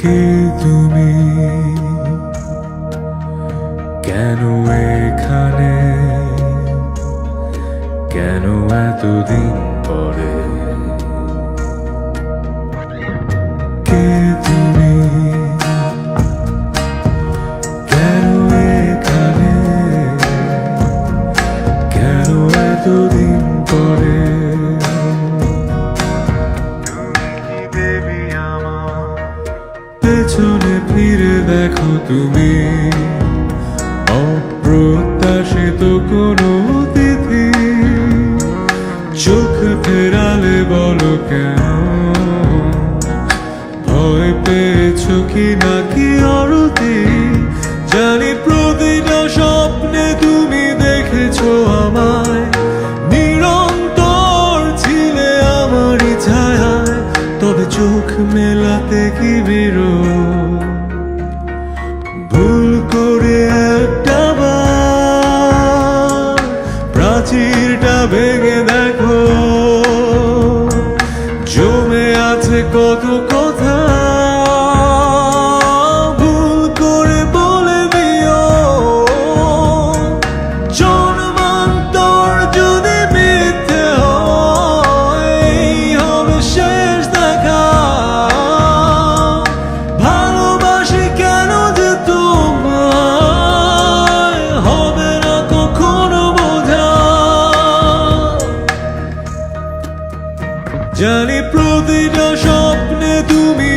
কে তুমি, কেন এখানে, কেন এতদিন পরে? কে তুমি, কেন এখানে, কেন এতদিন পরে? পেছনে ফিরে দেখো তুমি, অপ্রত্যাশিত কোনো অতিথি। চোখ ফেরালে বলো কেন, ভয় পেয়েছো কি নাকি আরতি? জানি প্রতিটা স্বপ্নে তুমি দেখেছো আমায়, নিরন্তর ছিলে আমারই ছায়ায়। তবে চোখ মেলাতে কি বিরোধ? ভুল করে একটা বার প্রাচীরটা ভেঙে দেখো, জমে আছে কত কথা। ভুল করে বলে দিও, জন্মান্তর যদি মিথ্যে হয়, এই হবে শেষ দেখা। ভালোবাসি কেন যে তোমায়, হবে না কখনো বোঝা। জানি প্রতিটা স্বপ্নে তুমি